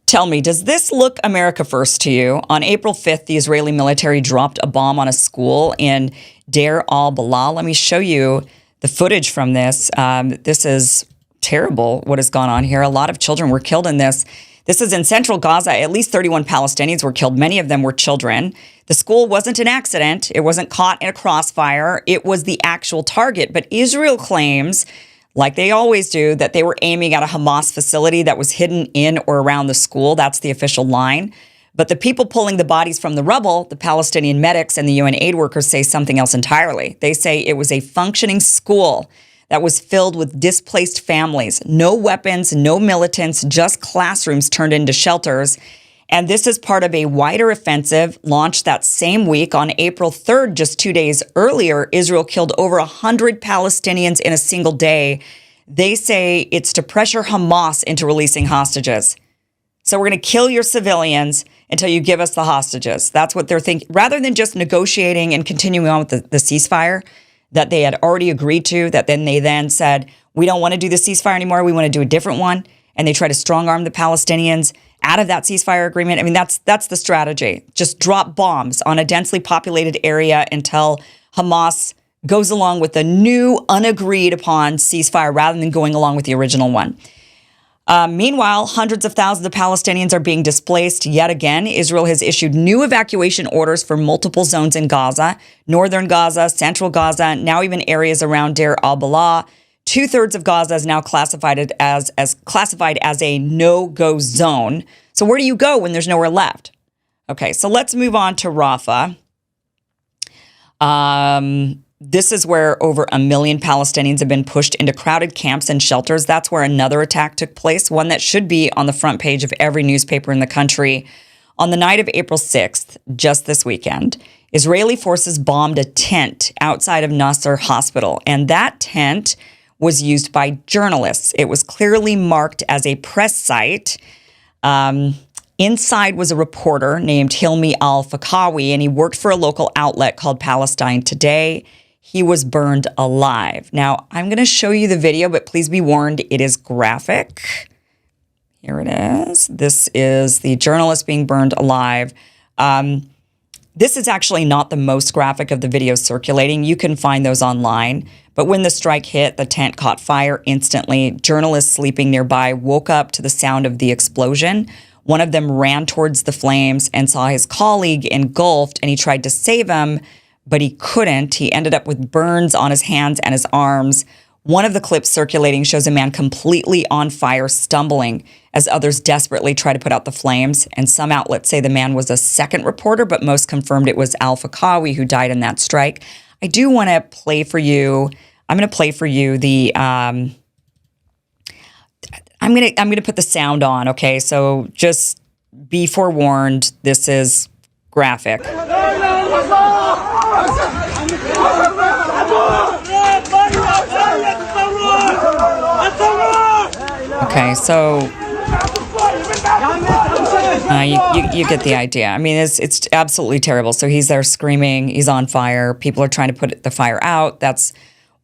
Tell me, does this look America first to you? On April 5th, the Israeli military dropped a bomb on a school in Deir al-Balah. Let me show you the footage from this. This is terrible what has gone on here. A lot of children were killed in this. This is in central Gaza. At least 31 Palestinians were killed. Many of them were children. The school wasn't an accident. It wasn't caught in a crossfire. It was the actual target. But Israel claims, like they always do, that they were aiming at a Hamas facility that was hidden in or around the school. That's the official line. But the people pulling the bodies from the rubble, the Palestinian medics and the UN aid workers, say something else entirely. They say it was a functioning school that was filled with displaced families. No weapons, no militants, just classrooms turned into shelters. And this is part of a wider offensive launched that same week. On April 3rd, just 2 days earlier, Israel killed over 100 Palestinians in a single day. They say it's to pressure Hamas into releasing hostages. So we're going to kill your civilians until you give us the hostages. That's what they're thinking. Rather than just negotiating and continuing on with the ceasefire that they had already agreed to, that then they then said, we don't want to do the ceasefire anymore. We want to do a different one. And they try to strong arm the Palestinians out of that ceasefire agreement. I mean, that's the strategy. Just drop bombs on a densely populated area until Hamas goes along with the new unagreed upon ceasefire rather than going along with the original one. Meanwhile, hundreds of thousands of Palestinians are being displaced yet again. Israel has issued new evacuation orders for multiple zones in Gaza, northern Gaza, central Gaza, now even areas around Deir al-Balah. 2/3 of Gaza is now classified as a no-go zone. So where do you go when there's nowhere left? Okay, so let's move on to Rafah. This is where over 1 million Palestinians have been pushed into crowded camps and shelters. That's where another attack took place, one that should be on the front page of every newspaper in the country. On the night of April 6th, just this weekend, Israeli forces bombed a tent outside of Nasser Hospital, and that tent was used by journalists. It was clearly marked as a press site. Inside was a reporter named Hilmi al-Fakawi, and he worked for a local outlet called Palestine Today. He was burned alive. Now, I'm going to show you the video, but please be warned, it is graphic. Here it is. This is the journalist being burned alive. This is actually not the most graphic of the videos circulating. You can find those online. But when the strike hit, the tent caught fire instantly. Journalists sleeping nearby woke up to the sound of the explosion. One of them ran towards the flames and saw his colleague engulfed, and he tried to save him, but he couldn't. He ended up with burns on his hands and his arms. One of the clips circulating shows a man completely on fire, stumbling as others desperately try to put out the flames. And some outlets say the man was a second reporter, but most confirmed it was al-Fakawi who died in that strike. I do want to play for you. I'm going to play for you the. I'm going to put the sound on. Okay, so just be forewarned. This is graphic. Okay, so you get the idea. I mean, it's absolutely terrible. So he's there screaming. He's on fire. People are trying to put the fire out. That's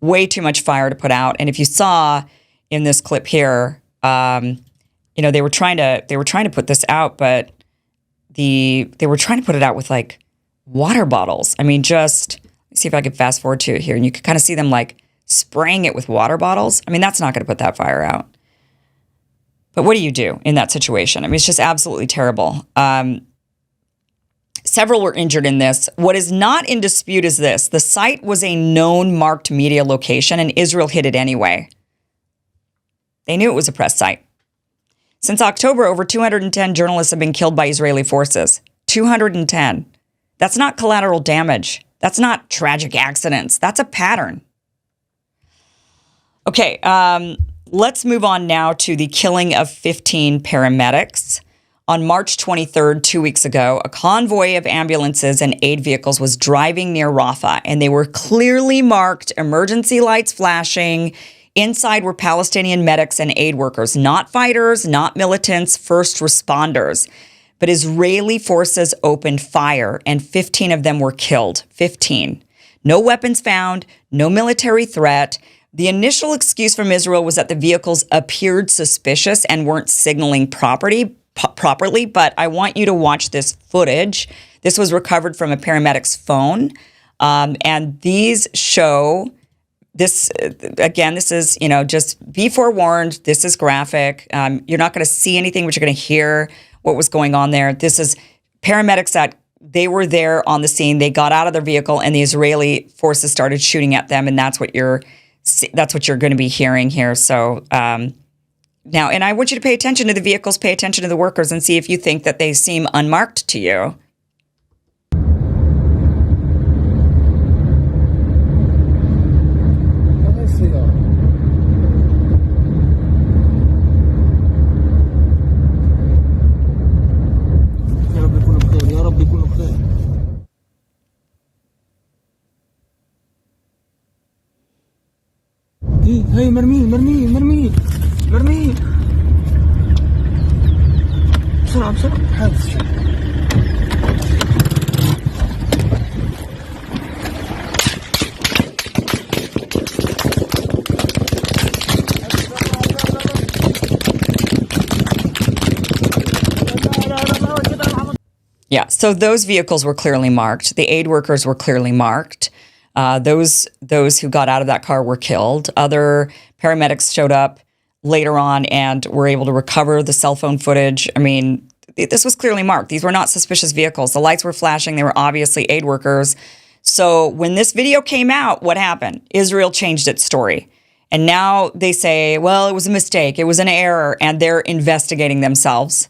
way too much fire to put out. And if you saw in this clip here, they were trying to put this out, but they were trying to put it out with like water bottles. I mean, just see if I could fast forward to it here, and you could kind of see them like spraying it with water bottles. I mean, that's not going to put that fire out. But what do you do in that situation? I mean, it's just absolutely terrible. Several were injured in this. What is not in dispute is this. The site was a known marked media location, and Israel hid it anyway. They knew it was a press site. Since October, over 210 journalists have been killed by Israeli forces. 210. That's not collateral damage. That's not tragic accidents. That's a pattern. Okay, let's move on now to the killing of 15 paramedics. On March 23rd, 2 weeks ago, a convoy of ambulances and aid vehicles was driving near Rafah, and they were clearly marked, emergency lights flashing. Inside were Palestinian medics and aid workers, not fighters, not militants, first responders. But Israeli forces opened fire, and 15 of them were killed. 15. No weapons found, no military threat. The initial excuse from Israel was that the vehicles appeared suspicious and weren't signaling property. properly, but I want you to watch this footage. This was recovered from a paramedic's phone, and these show this. Again, this is, just be forewarned. This is graphic. You're not going to see anything, but you're going to hear what was going on there. This is paramedics that they were there on the scene. They got out of their vehicle, and the Israeli forces started shooting at them, and that's what you're going to be hearing here. So now, and I want you to pay attention to the vehicles, pay attention to the workers, and see if you think that they seem unmarked to you. هي مرمي بسرعة حادث شيء. Yeah, so those vehicles were clearly marked. The aid workers were clearly marked. Those who got out of that car were killed. Other paramedics showed up later on and were able to recover the cell phone footage. I mean, this was clearly marked. These were not suspicious vehicles. The lights were flashing. They were obviously aid workers. So when this video came out, what happened? Israel changed its story. And now they say, well, it was a mistake. It was an error. And they're investigating themselves.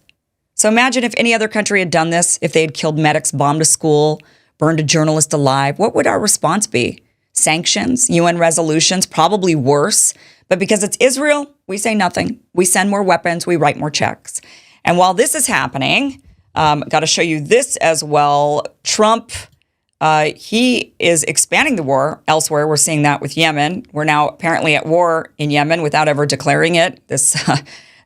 So imagine if any other country had done this, if they had killed medics, bombed a school, burned a journalist alive, what would our response be? Sanctions, UN resolutions, probably worse. But because it's Israel, we say nothing. We send more weapons. We write more checks. And while this is happening, got to show you this as well. Trump, he is expanding the war elsewhere. We're seeing that with Yemen. We're now apparently at war in Yemen without ever declaring it.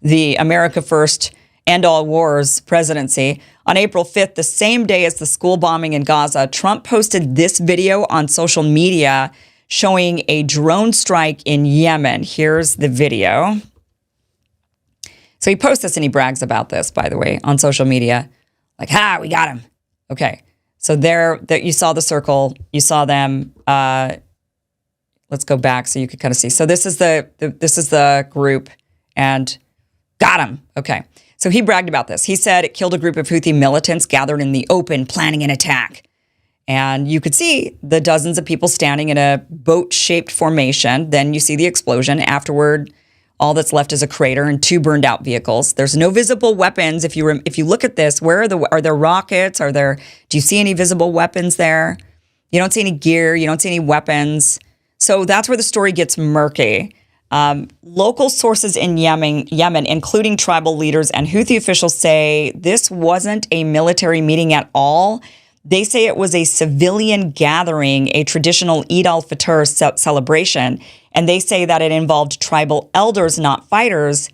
The America First End All Wars presidency. On April 5th, the same day as the school bombing in Gaza, Trump posted this video on social media showing a drone strike in Yemen. Here's the video. So he posts this and he brags about this, by the way, on social media. Like, we got him. Okay. So there you saw the circle. You saw them. Let's go back so you could kind of see. So this is the group and got him. Okay. So he bragged about this. He said it killed a group of Houthi militants gathered in the open, planning an attack. And you could see the dozens of people standing in a boat-shaped formation. Then you see the explosion. Afterward, all that's left is a crater and 2 burned-out vehicles. There's no visible weapons. If you look at this, are there rockets? Do you see any visible weapons there? You don't see any gear. You don't see any weapons. So that's where the story gets murky. Local sources in Yemen, including tribal leaders and Houthi officials, say this wasn't a military meeting at all. They say it was a civilian gathering, a traditional Eid al-Fitr celebration. And they say that it involved tribal elders, not fighters,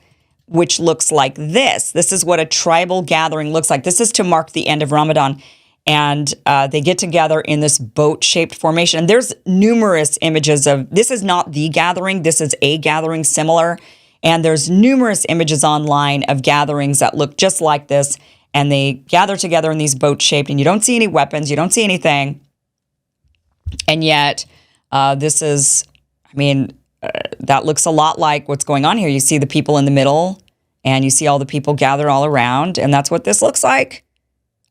which looks like this. This is what a tribal gathering looks like. This is to mark the end of Ramadan. And they get together in this boat-shaped formation. And there's numerous images of, this is not the gathering, this is a gathering similar. And there's numerous images online of gatherings that look just like this. And they gather together in these boat-shaped, and you don't see any weapons, you don't see anything. And yet, that looks a lot like what's going on here. You see the people in the middle, and you see all the people gathered all around, and that's what this looks like.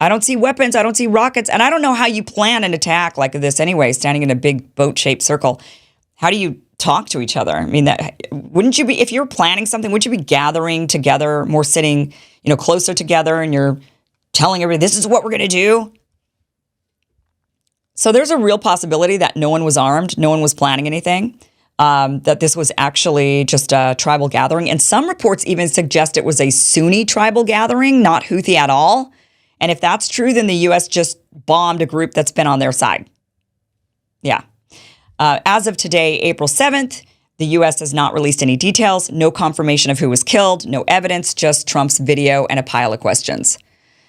I don't see weapons. I don't see rockets. And I don't know how you plan an attack like this anyway, standing in a big boat-shaped circle. How do you talk to each other? I mean, wouldn't you be, if you're planning something, wouldn't you be gathering together, more sitting, closer together, and you're telling everybody, this is what we're going to do? So there's a real possibility that no one was armed, no one was planning anything, that this was actually just a tribal gathering. And some reports even suggest it was a Sunni tribal gathering, not Houthi at all. And if that's true, then the U.S. just bombed a group that's been on their side. Yeah. As of today, April 7th, the U.S. has not released any details, no confirmation of who was killed, no evidence, just Trump's video and a pile of questions.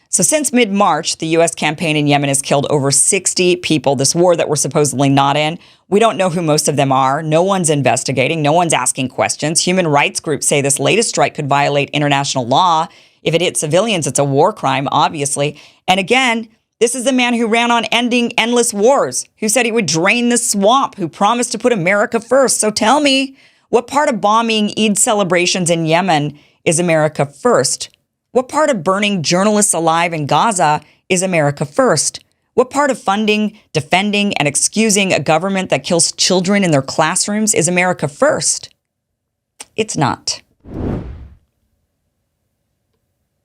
So since mid-March, the U.S. campaign in Yemen has killed over 60 people, this war that we're supposedly not in. We don't know who most of them are. No one's investigating. No one's asking questions. Human rights groups say this latest strike could violate international law If it hits civilians, it's a war crime, obviously. And again, this is the man who ran on ending endless wars, who said he would drain the swamp, who promised to put America first. So tell me, what part of bombing Eid celebrations in Yemen is America first? What part of burning journalists alive in Gaza is America first? What part of funding, defending, and excusing a government that kills children in their classrooms is America first? It's not.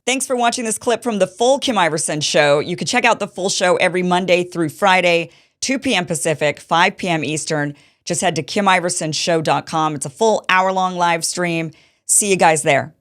Thanks for watching this clip from the full Kim Iversen Show. You can check out the full show every Monday through Friday, 2 p.m. Pacific, 5 p.m. Eastern. Just head to KimIversonShow.com. It's a full hour-long live stream. See you guys there.